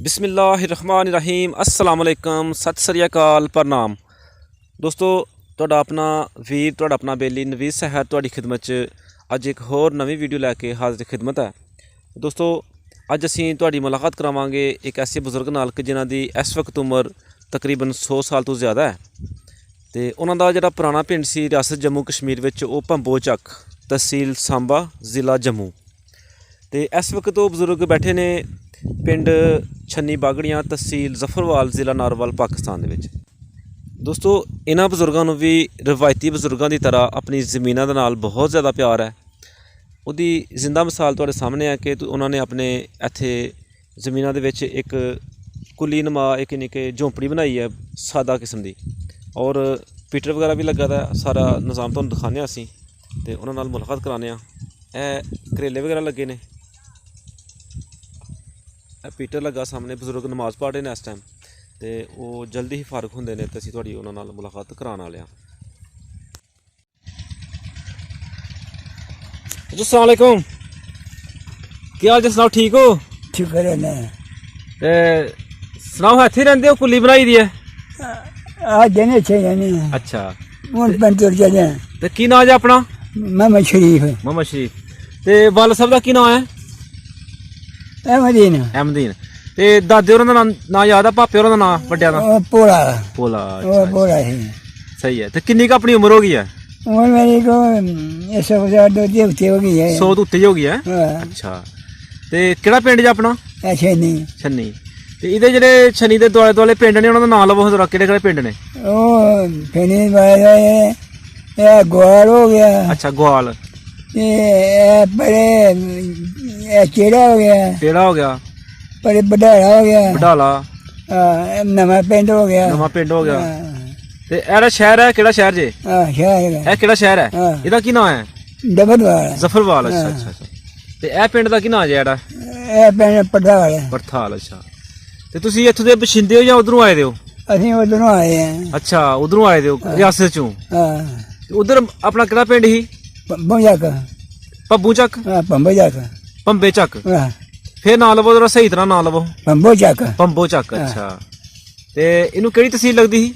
बिस्मिल्लाहिर्रहमानिर्रहीम अस्सलाम वालेकुम सत श्री अकाल प्रणाम दोस्तों तुहाडा अपना वीर तुहाडा अपना बेली नवीद सहर तुहाडी खिदमत च अज एक होर नवी वीडियो लैके हाज़िर खिदमत है। दोस्तों अज असीं तुहाडी मुलाकात करावांगे एक ऐसे बजुर्ग नाल कि जिन्हां दी इस वक्त उम्र तकरीबन 100 साल तो ज़्यादा है ते उन्हां दा जिहड़ा पुराना पिंड सी रियासत जम्मू कश्मीर विच ओह भंबो चक तहसील सांबा ज़िला जम्मू ते इस वक्त वो बजुर्ग बैठे ने पिंड छन्नी बागड़ियां तहसील जफरवाल ज़िला नारवाल पाकिस्तान दे विच। दोस्तों इन्हां बजुर्गों नूं भी रवायती बजुर्गों की तरह अपनी ज़मीनां दे नाल बहुत ज़्यादा प्यार है। उहदी जिंदा मिसाल तुहाडे सामने है कि उन्होंने अपने इत्थे ज़मीनां दे विच एक कुली नुमा एक निक्की झोंपड़ी बनाई है सादा किस्म की और पीटर वगैरह भी लगा दा सारा निज़ाम तुहानूं दिखाने असीं ते उन्हां नाल मुलाकात कराने आ। करेले वगैरह लगे ने पीटर लगा सामने बजुर्ग नमाज़ पढ़ रहे हैं इस टाइम तो वो जल्दी ही फारग होंगे ने तो असीं तुहाडी उन्हां नाल मुलाकात कराने वाले हां। जी अस्सलाम वालेकुम क्या हाल जी सनाओ ठीक हो? शुक्र है ना सनाओ इत्थे रहिंदे हो कुली बनाई दी है? आज जने छे जने अच्छा हूँ पंचर चले तो की नाम है अपना? मोहम्मद शरीफ मोहम्मद शरीफ ते वाल साहब का की नाम है? अहमदीन अहमदीन ते दादे होरां दा नाम याद है पापे होरां दा नाम वड्डियां दा? पोला पोला वो पोला है। सही है। तो किन्नी का अपनी उम्र हो गई है? उम्र मेरी को 100 उत्ते हो गई है। 100 तो उत्ते ही हो गई है। अच्छा ते केड़ा पिंड जी अपना? ऐसे नहीं छन्नी ते इहदे जेह्ड़े छन्नी दे दुआले दुआले पिंड ने उन्हां दा नाम लवो जरा केड़े केड़े पिंड ने? ओ फिनी ये ग्वाल हो गया। अच्छा ग्वाल ये बड़े चेड़ा हो गया। पेड़ा हो गया बड़े बडाला हो गया। बडाला नवा पिंड हो गया। नवा पिंड हो गया ते एड़ा शहर है केड़ा शहर जे? शहर ए केड़ा शहर है? इहदा की नाम है? जफरवाल। जफरवाल अच्छा अच्छा अच्छा ते ए पिंड दा की नाम जे एड़ा? ए पिंड पड़थाल। पड़थाल अच्छा ते तुसीं इत्थों दे बशिंदे हो जां उधरों आए दे हो? असीं उधरों आए हैं। अच्छा उधरों आए दे हो रियासत चों? उधर अपना केड़ा पिंड ही? पब्बू चक पंबे चक फिर ना लवो जरा सही तरह ना लवो। पंबो चक अच्छा ते इनू केड़ी तहसील लगदी ही?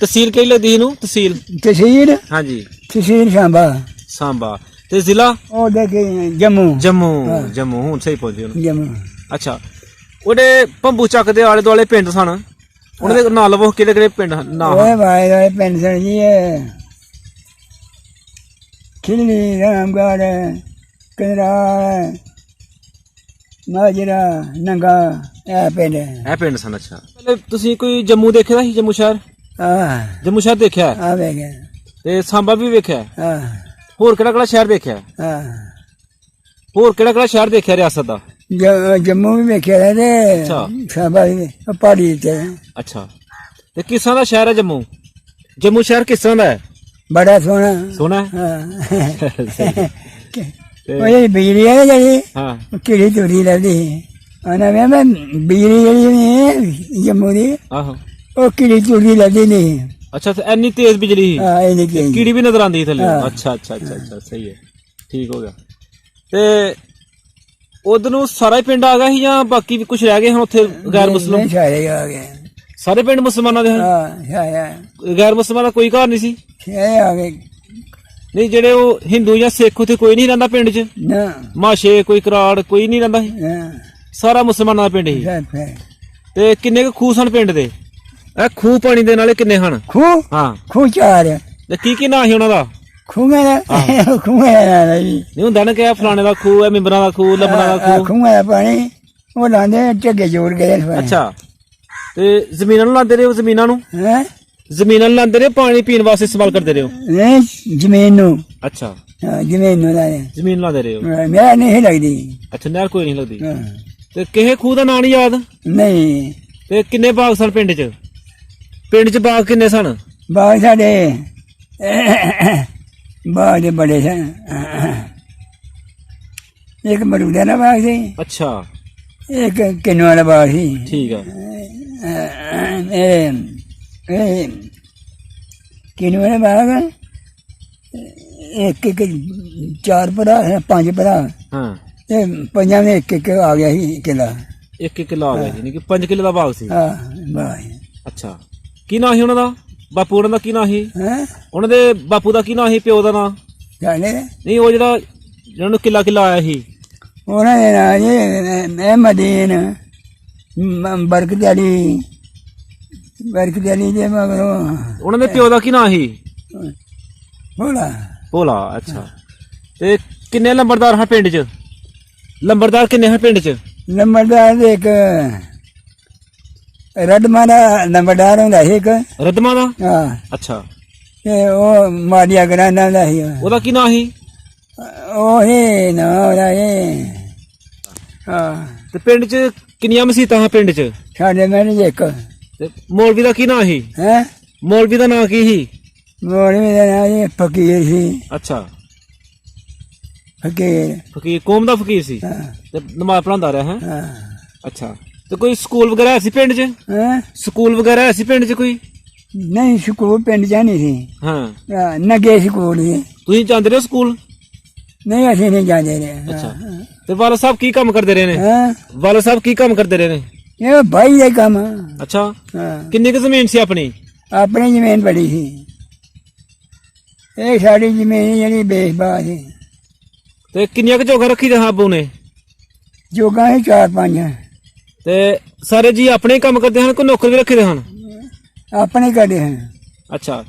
तहसील केड़ी लगदी ही इनू? तहसील हाँ जी तहसील सांबा। सांबा ते जिला? ओ देखे जम्मू। जम्मू जम्मू हुण सही पहुंचे जम्मू। अच्छा ओडे पंबू चक दे आले दुआले पिंड सन उन्हां दे ना लवो केड़े केड़े पिंड ना? ओए भाई ओए पिंड सन जी खिल्ली रामगढ़ कंदराल माजरा नंगा ए पिंड सन। अच्छा पहले तुसीं कोई जम्मू देखिया सी? जम्मू शहर? जम्मू शहर देखिया है ते सांबा भी वेख्या है? होर केड़ा केड़ा शहर देखिया है? होर केड़ा केड़ा शहर देखिया रियासत दा? जम्मू भी वेख्या है ते सांबा भी पहाड़ी ते। अच्छा ते किस तरह दा शहर है जम्मू? जम्मू शहर किस तरह दा है? बड़ा सोना सोना है बिजली है जी किड़ी तुरी लगती मैं बिजली जी जम्मू की किड़ी तुरी लगती नहीं। अच्छा इन्नी तेज बिजली ही कीड़ी भी नजर आती थले? अच्छा अच्छा अच्छा अच्छा सही है ठीक हो गया। ते उधर सारा ही पिंड आ गया ही या बाकी भी कुछ रह गए हैं उत्थे गैर मुस्लिम? सारे आ गए सारे पिंड मुसलमाना दे? गैर मुसलमान कोई घर नहीं सी? आ गए नहीं जेडे वो हिंदू या सिख उत्थे कोई नहीं रहिंदा पिंड च? माशे कोई कराड़ कोई नहीं रहिंदा सारा मुसलमाना दा पिंड ही? ते किन्ने क खूह सन पिंड दे? खूह पानी दे नाले किन्ने हन? खूह हाँ खूह 4। ते की नाम ही उन्हां दा? खूह नहीं हुंदा ना कि फलाने दा खूह है मिंबरां दा खूह लब्बना दा खूह? खूह दा पानी वो लांदे ढगे जोड़ के। अच्छा ते जमीनां नूं लांदे रहे हो? जमीनां नूं जमीनां नूं लांदे रहे हो पानी पीने वास्ते इस्तेमाल करदे रहे हो? नहीं जमीन नूं। अच्छा जमीन नूं लांदे जमीन लांदे रहे हो? नहर नहीं लगदी। अच्छा नहर कोई नहीं लगदी ते किहे खूह दा नाम नहीं याद? नहीं। ते किन्ने बाग सन पिंड च? पिंड च बाग किन्ने सन? बाग साडे बाग दे बड़े सन एक मरूदा दा बाग सी। अच्छा एक किन्नू वाला बाग सी। ठीक है किन्नू वाला बाग एक एक 4 भरा 5 भरा पंजा में एक एक आ गया ही किला। 1 ਕਿੱਲਾ ਆ ਗਿਆ ਯਾਨੀ ਕਿ 5 ਕਿੱਲੇ ਦਾ ਬਾਗ ਸੀ। ਹਾਂ ਬਾਈ ਅੱਛਾ, ਕੀ ਨਾਂ ਸੀ ਉਹਨਾਂ ਦਾ? ਬਾਪੂ ਉਹਨਾਂ ਦਾ ਕੀ ਨਾਂ ਸੀ? ਹੈ ਉਹਨਾਂ ਦੇ ਬਾਪੂ ਦਾ ਕੀ ਨਾਂ ਸੀ, ਪਿਓ ਦਾ ਨਾਂ? ਜਾਣੇ ਨਹੀਂ, ਉਹ ਜਿਹੜਾ ਜਿਹਨਾਂ ਨੂੰ ਕਿੱਲਾ ਕਿੱਲਾ ਆਇਆ ਸੀ। ਉਹਨਾਂ ਦੇ ਨਾਂ ਜੀ ਮਹਿਮਦੀਨ ਬਰਕਤ ਅਲੀ ਦੇ ਮਗਰੋਂ ਉਹਨਾਂ ਦੇ ਪਿਓ ਦਾ ਕੀ ਨਾਂ ਸੀ? ਬੋਲਾ ਭੋਲਾ। ਅੱਛਾ, ਤੇ ਕਿੰਨੇ ਲੰਬੜਦਾਰ ਹਨ ਪਿੰਡ 'ਚ? ਲੰਬੜਦਾਰ ਕਿੰਨੇ ਹਨ ਪਿੰਡ 'ਚ? ਨੰਬਰਦਾਰ ਦੇ ਇੱਕ ਰਦਮਾ ਦਾ ਨੰਬਰਦਾਰ ਹੁੰਦਾ ਸੀ ਇੱਕ। ਰਦਮਾ ਦਾ? ਹਾਂ, ਅੱਛਾ, ਤੇ ਉਹ ਮਾੜੀਆ ਗਰਾਨਾ ਦਾ ਸੀ। ਉਹਦਾ ਕੀ ਨਾਂ ਸੀ? ਉਹ ਹੀ ਨਾ ਉਹਦਾ ਇਹ ਹਾਂ। ਤੇ ਪਿੰਡ 'ਚ ਕਿੰਨੀਆਂ ਮਸੀਤਾਂ ਹਨ ਪਿੰਡ 'ਚ? ਸਾਡੇ ਪਿੰਡ 'ਚ ਇੱਕ। ਤੇ ਮੌਲਵੀ ਦਾ ਕੀ ਨਾਂ ਸੀ? ਹੈ ਮੌਲਵੀ ਦਾ ਨਾਂ ਕੀ ਸੀ? ਮੋੜਵੀ ਦਾ ਨਾਂ ਜੀ ਫਕੀਰ ਸੀ। ਅੱਛਾ, ਫਕੀਰ। ਫਕੀਰ ਕੌਮ ਦਾ ਫਕੀਰ ਸੀ। ਹਾਂ ਤੇ ਨਮਾਜ਼ ਪੜਾਉਂਦਾ ਰਿਹਾ ਹੈ? ਹਾਂ। ਅੱਛਾ, ਤੇ ਕੋਈ ਸਕੂਲ ਵਗੈਰਾ ਹੈ ਸੀ ਪਿੰਡ 'ਚ? ਹੈਂ? ਸਕੂਲ ਵਗੈਰਾ ਹੈ ਸੀ ਪਿੰਡ 'ਚ ਕੋਈ? ਨਹੀਂ ਸਕੂਲ ਪਿੰਡ 'ਚ ਨਹੀਂ ਸੀ। ਹਾਂ, ਨਗੇ ਸਕੂਲ ਸੀ। ਤੁਸੀਂ ਜਾਂਦੇ ਰਹੇ ਹੋ ਸਕੂਲ? ਨਹੀਂ ਅਸੀਂ ਨਹੀਂ ਜਾਂਦੇ ਰਹੇ। ਅੱਛਾ, ਤੇ ਵਾਲਾ ਸਾਹਿਬ ਕੀ ਕੰਮ ਕਰਦੇ ਰਹੇ ਨੇ? ਹਾਂ, ਵਾਲਾ ਸਾਹਿਬ ਕੀ ਕੰਮ ਕਰਦੇ ਰਹੇ ਨੇ? ਇਹ ਭਾਈ ਦਾ ਕੰਮ। ਅੱਛਾ, ਹਾਂ, ਕਿੰਨੀ ਕੁ ਜ਼ਮੀਨ ਸੀ ਆਪਣੀ? ਆਪਣੀ ਜ਼ਮੀਨ ਬੜੀ ਸੀ। ਇਹ ਸਾਡੀ ਜ਼ਮੀਨ ਜਿਹੜੀ ਬੇਸਬਾ ਸੀ। ਤੇ ਕਿੰਨੀਆਂ ਕੁ ਜੋਗਾ ਰੱਖੀ ਜਹਾਂ ਆਬੂ ਨੇ? ਜੋਗਾ ਸੀ 4-5। ਤੇ ਸਾਰੇ ਜੀ ਆਪਣੇ ਹੀ ਕੰਮ ਕਰਦੇ ਹਨ, ਕੋਈ ਨੌਕਰ ਵੀ ਰੱਖੇ ਦੇ ਹਨ? ਆਪਣੇ ਕਰਦੇ ਹਨ। ਅੱਛਾ,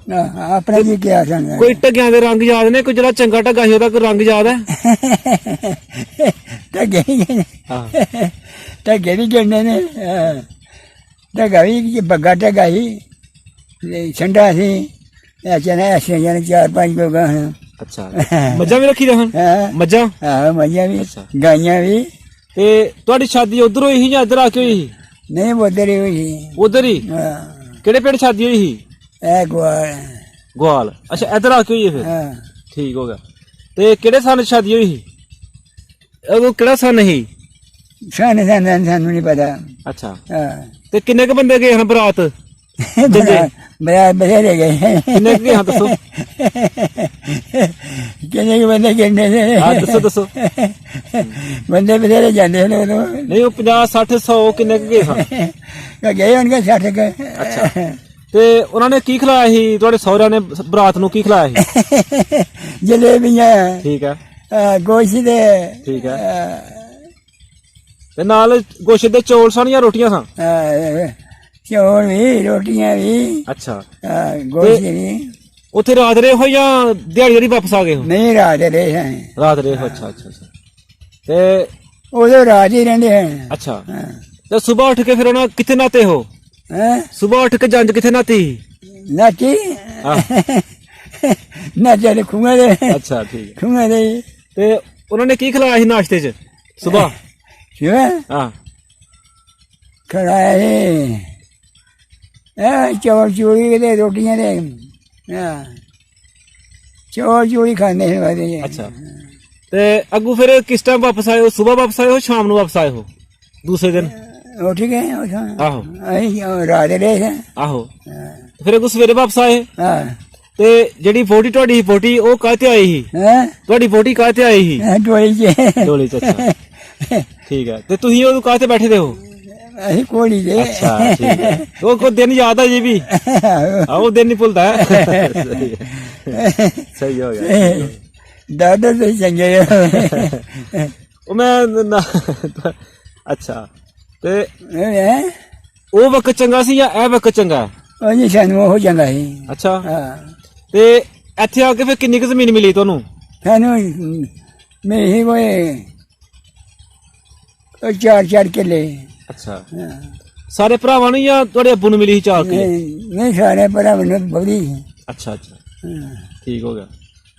ਆਪਣੇ ਜੀ ਕਿਹਾ ਸਾਨੂੰ। ਕੋਈ ਢੱਗਿਆਂ ਦੇ ਰੰਗ ਯਾਦ ਨੇ? ਕੋਈ ਜਿਹੜਾ ਚੰਗਾ ਢੱਗਾ ਸੀ ਉਹਦਾ ਕੋਈ ਰੰਗ ਯਾਦ ਹੈ? ਢੱਗੇ ਹਾਂ, ਢੱਗੇ ਵੀ ਗਿਣਨੇ ਨੇ। ਢੱਗਾ ਵੀ ਬੱਗਾ ਢੱਗਾ ਸੀ। ਠੰਡਾ ਸੀ। ਐਸੇ 4-5 ਲੋਕ ਹਨ। ਅੱਛਾ, ਮੱਝਾਂ ਵੀ ਰੱਖੀ ਦੇ ਹਨ? ਹਾਂ ਮੱਝਾਂ? ਹਾਂ, ਮੱਝਾਂ ਵੀ ਅੱਛਾ। ਗਾਈਆਂ ਵੀ। ਤੇ ਤੁਹਾਡੀ ਸ਼ਾਦੀ ਉਧਰ ਹੋਈ ਸੀ ਜਾਂ ਇੱਧਰ ਆ ਕੇ ਹੋਈ ਸੀ? ਨਹੀਂ ਉਧਰ ਹੀ ਹੋਈ ਸੀ। ਉਧਰ ਹੀ? ਹਾਂ, ਕਿਹੜੇ ਪਿੰਡ ਸ਼ਾਦੀ ਹੋਈ ਸੀ? ਇਹ ਗਵਾਲ। ਗਵਾਲ। ਅੱਛਾ, ਇੱਧਰ ਆ ਕੇ ਹੋਈ ਹੈ ਫਿਰ? ਹਾਂ, ਠੀਕ ਹੋ ਗਿਆ। ਤੇ ਕਿਹੜੇ ਸਾਲ 'ਚ ਸ਼ਾਦੀ ਹੋਈ ਸੀ? ਉਦੋਂ ਕਿਹੜਾ ਸਨ ਸੀ? ਸਾਨੂੰ ਨਹੀਂ ਪਤਾ। ਅੱਛਾ, ਹਾਂ, ਤੇ ਕਿੰਨੇ ਕ ਬੰਦੇ ਗਏ ਹਨ ਬਰਾਤ? ਬੜਾ ਬਥੇਰੇ ਗਏ। ਕਿੰਨੇ ਕੁ ਗਏ ਹਨ ਦੱਸੋ? ਕਿੰਨੇ ਕੁ ਬੰਦੇ ਗਿਣਨੇ ਨੇ? ਹਾਂ, ਦੱਸੋ। ਬੰਦੇ ਬਥੇਰੇ ਜਾਂਦੇ ਹਨ ਉਦੋਂ। ਨਹੀਂ, ਉਹ 50, 60, 100 ਕਿੰਨੇ ਕੁ ਗਏ ਹਨ? ਗਏ ਹੋਣਗੇ 60 ਕੁ। ਅੱਛਾ, ਤੇ ਉਹਨਾਂ ਨੇ ਕੀ ਖਿਲਾਇਆ ਸੀ? ਤੁਹਾਡੇ ਸਹੁਰਿਆਂ ਨੇ ਬਰਾਤ ਨੂੰ ਕੀ ਖਿਲਾਇਆ ਸੀ? ਜਲੇਬੀਆਂ। ਠੀਕ ਹੈ, ਗੋਸ਼ਤ ਦੇ। ਠੀਕ ਹੈ। ਤੇ ਨਾਲ ਗੋਸ਼ਤ ਦੇ ਚੌਲ ਸਨ ਜਾਂ ਰੋਟੀਆਂ ਸਨ? ਚੌਲ ਵੀ, ਰੋਟੀਆਂ ਵੀ। ਅੱਛਾ, ਗੋਸ਼ਤ ਵੀ। ਉੱਥੇ ਰਾਤ ਰਹੇ ਹੋ ਜਾਂ ਦਿਹਾੜੀ ਵਾਪਸ ਆ ਗਏ ਹੋ? ਨਹੀਂ, ਰਾਤ ਰਹੇ ਹਨ। ਰਾਤ ਰਹੇ ਹੋ। ਅੱਛਾ, ਤੇ ਉਦੋਂ ਰਾਤ ਹੀ ਰਹਿੰਦੇ ਹਨ। ਅੱਛਾ, ਤੇ ਸਵੇਰ ਉੱਠ ਕੇ ਫਿਰ ਉਹਨਾਂ ਕਿੱਥੇ ਨਾਤੇ ਹੋ? ਸਵੇਰ ਉੱਠ ਕੇ ਜੰਜ ਕਿੱਥੇ ਨਾਤੀ? ਨਾਚੀ ਨਾਚੇ ਦੇ ਖੂਹਾਂ ਦੇ। ਅੱਛਾ, ਠੀਕ। ਖੂਹਾਂ ਦੇ। ਤੇ ਉਹਨਾਂ ਨੇ ਕੀ ਖਿਲਾਇਆ ਸੀ ਨਾਸ਼ਤੇ 'ਚ ਸਵੇਰ? ਹਾਂ, ਖੜਾਇਆ ਸੀ ਚੌਲ ਚੂੜੀ ਦੇ, ਰੋਟੀਆਂ ਦੇ। ਚੌਲ ਚੂੜੀ ਖਾਂਦੇ ਸੀ ਵਾਦੇ। ਅੱਛਾ, ਤੇ ਅੱਗੂ ਫਿਰ ਕਿਸ ਟਾਈਮ ਵਾਪਸ ਆਏ ਹੋ? ਸਵੇਰ ਵਾਪਸ ਆਏ ਹੋ, ਸ਼ਾਮ ਨੂੰ ਵਾਪਸ ਆਏ ਹੋ ਦੂਸਰੇ ਦਿਨ? ਉੱਠ ਗਏ। ਆਹੋ, ਅਸੀਂ ਰਾਤ ਰਹੇ ਸਾਂ। ਆਹੋ। ਫਿਰ ਅੱਗੂ ਸਵੇਰੇ ਵਾਪਸ ਆਏ? ਹਾਂ। ਤੇ ਜਿਹੜੀ ਵੋਟੀ ਤੁਹਾਡੀ ਵੋਟੀ ਉਹ ਕਾਹਤੇ ਆਈ ਸੀ? ਤੁਹਾਡੀ ਵੋਟੀ ਕਾਹਤੇ ਆਈ ਸੀ? ਡੋਲੀ ਚ। ਡੋਲੀ 'ਚ। ਅੱਛਾ, ਠੀਕ ਹੈ। ਤੇ ਤੁਸੀਂ ਉਹ ਕਾਹਤੇ ਬੈਠੇ ਦੇ ਹੋ? ਅਸੀਂ ਕੋਲੀ ਦੇ। ਅੱਛਾ, ਠੀਕ ਹੈ। ਉਹ ਕੋਈ ਦਿਨ ਯਾਦ ਆ ਜੀ ਵੀ? ਉਹ ਦਿਨ ਨਹੀਂ ਭੁੱਲਦਾ। ਸਹੀ ਹੋ ਗਿਆ। ਦਾਦਾ ਤੇ ਚੰਗੇ। ਉਹ ਮੈਂ ਅੱਛਾ, ਤੇ ਉਹ ਵਕਤ ਚੰਗਾ ਸੀ ਜਾਂ ਇਹ ਵਕਤ ਚੰਗਾ? ਉਹ ਜੀ ਸਾਨੂੰ ਉਹ ਚੰਗਾ ਸੀ। ਅੱਛਾ, ਹਾਂ। ਤੇ ਇੱਥੇ ਆ ਕੇ ਫਿਰ ਕਿੰਨੀ ਕੁ ਜ਼ਮੀਨ ਮਿਲੀ ਤੁਹਾਨੂੰ? ਸਾਨੂੰ ਮਿਲੀ ਕੋਈ 4 ਕਿੱਲੇ। ਅੱਛਾ, ਸਾਰੇ ਭਰਾਵਾਂ ਨੂੰ ਜਾਂ ਤੁਹਾਡੇ ਅੱਬੂ ਨੂੰ ਮਿਲੀ ਸੀ 4 ਕਿੱਲੇ? ਨਹੀਂ, ਸਾਰੇ ਭਰਾਵਾਂ ਨੂੰ ਬੜੀ। ਅੱਛਾ, ਠੀਕ ਹੋ ਗਿਆ।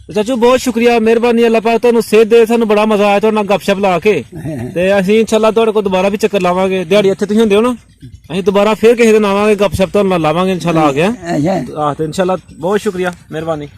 ਚਾਚੂ ਬਹੁਤ ਸ਼ੁਕਰੀਆ, ਮਿਹਰਬਾਨੀ। ਅੱਲਾਹ ਪਾਕ ਤੁਹਾਨੂੰ ਸਿਹਤ ਦੇ। ਸਾਨੂੰ ਬੜਾ ਮਜ਼ਾ ਆਇਆ ਤੁਹਾਡੇ ਨਾਲ ਗੱਪਸ਼ਪ ਲਾ ਕੇ। ਤੇ ਅਸੀਂ ਇਨਸ਼ਾਅੱਲਾ ਤੁਹਾਡੇ ਕੋਲ ਦੁਬਾਰਾ ਵੀ ਚੱਕਰ ਲਾਵਾਂਗੇ। ਦਿਹਾੜੀ ਇੱਥੇ ਤੁਸੀਂ ਹੁੰਦੇ ਹੋ ਨਾ, ਅਸੀਂ ਦੁਬਾਰਾ ਫੇਰ ਕਿਸੇ ਦਿਨ ਆਵਾਂਗੇ, ਗੱਪਸ਼ਪ ਤੁਹਾਨੂੰ ਨਾਲ ਲਾਵਾਂਗੇ ਇਨਸ਼ਾਅੱਲਾ। ਆ ਗਿਆ। ਅੱਛਾ, ਤੇ ਇਨਸ਼ਾਅੱਲਾ ਬਹੁਤ ਸ਼ੁਕਰੀਆ, ਮਿਹਰਬਾਨੀ।